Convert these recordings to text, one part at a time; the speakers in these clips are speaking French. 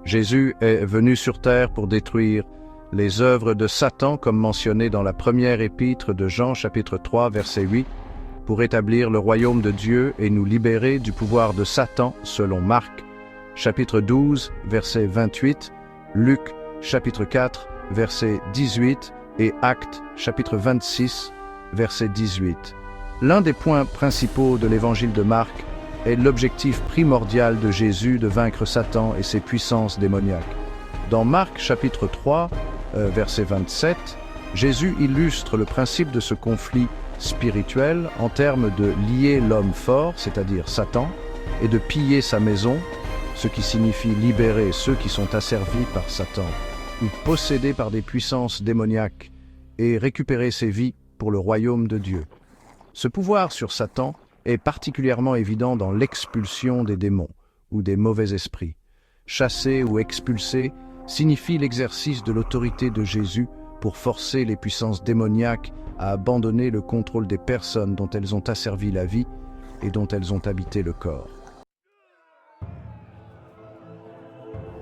Jésus est venu sur terre pour détruire les œuvres de Satan, comme mentionné dans la première épître de Jean, chapitre 3, verset 8, pour établir le royaume de Dieu et nous libérer du pouvoir de Satan, selon Marc, chapitre 12, verset 28, Luc, chapitre 4, verset 18, et Actes, chapitre 26, verset 18. L'un des points principaux de l'évangile de Marc est l'objectif primordial de Jésus de vaincre Satan et ses puissances démoniaques. Dans Marc, chapitre 3, verset 27, Jésus illustre le principe de ce conflit spirituel en termes de lier l'homme fort, c'est-à-dire Satan, et de piller sa maison, ce qui signifie libérer ceux qui sont asservis par Satan ou possédés par des puissances démoniaques et récupérer ses vies pour le royaume de Dieu. Ce pouvoir sur Satan est particulièrement évident dans l'expulsion des démons ou des mauvais esprits. Chasser ou expulser signifie l'exercice de l'autorité de Jésus pour forcer les puissances démoniaques à abandonner le contrôle des personnes dont elles ont asservi la vie et dont elles ont habité le corps.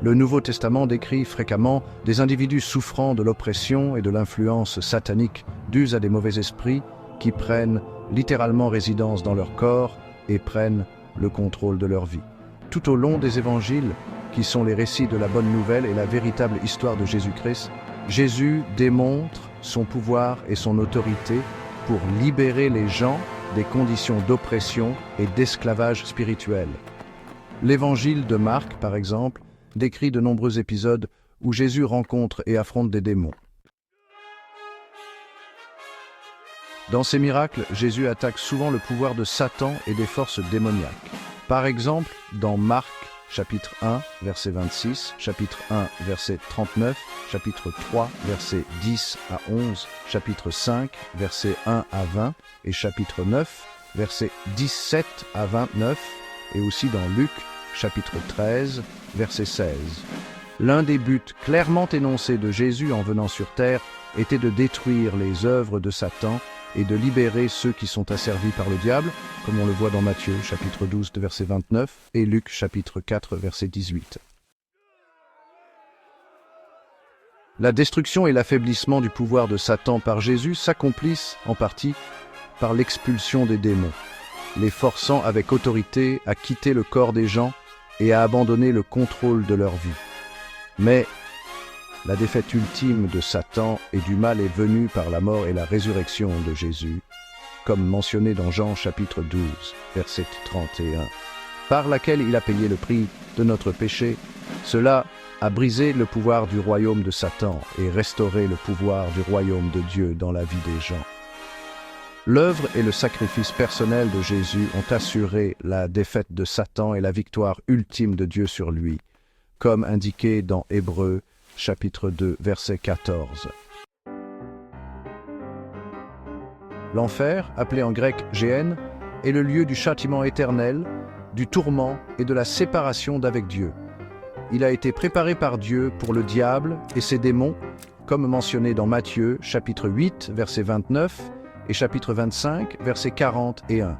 Le Nouveau Testament décrit fréquemment des individus souffrant de l'oppression et de l'influence satanique dus à des mauvais esprits qui prennent littéralement résidence dans leur corps et prennent le contrôle de leur vie. Tout au long des évangiles, qui sont les récits de la bonne nouvelle et la véritable histoire de Jésus-Christ, Jésus démontre son pouvoir et son autorité pour libérer les gens des conditions d'oppression et d'esclavage spirituel. L'évangile de Marc, par exemple, décrit de nombreux épisodes où Jésus rencontre et affronte des démons. Dans ces miracles, Jésus attaque souvent le pouvoir de Satan et des forces démoniaques. Par exemple, dans Marc, chapitre 1, verset 26, chapitre 1, verset 39, chapitre 3, verset 10 à 11, chapitre 5, verset 1 à 20, et chapitre 9, verset 17 à 29, et aussi dans Luc, chapitre 13, verset 16. L'un des buts clairement énoncés de Jésus en venant sur terre était de détruire les œuvres de Satan et de libérer ceux qui sont asservis par le diable, comme on le voit dans Matthieu, chapitre 12, verset 29, et Luc, chapitre 4, verset 18. La destruction et l'affaiblissement du pouvoir de Satan par Jésus s'accomplissent en partie par l'expulsion des démons, les forçant avec autorité à quitter le corps des gens et à abandonner le contrôle de leur vie. Mais la défaite ultime de Satan et du mal est venue par la mort et la résurrection de Jésus, comme mentionné dans Jean chapitre 12, verset 31, par laquelle il a payé le prix de notre péché. Cela a brisé le pouvoir du royaume de Satan et restauré le pouvoir du royaume de Dieu dans la vie des gens. L'œuvre et le sacrifice personnel de Jésus ont assuré la défaite de Satan et la victoire ultime de Dieu sur lui, comme indiqué dans Hébreux, chapitre 2, verset 14. L'enfer, appelé en grec Géhenne, est le lieu du châtiment éternel, du tourment et de la séparation d'avec Dieu. Il a été préparé par Dieu pour le diable et ses démons, comme mentionné dans Matthieu, chapitre 8, verset 29, et chapitre 25, versets 40 et 1.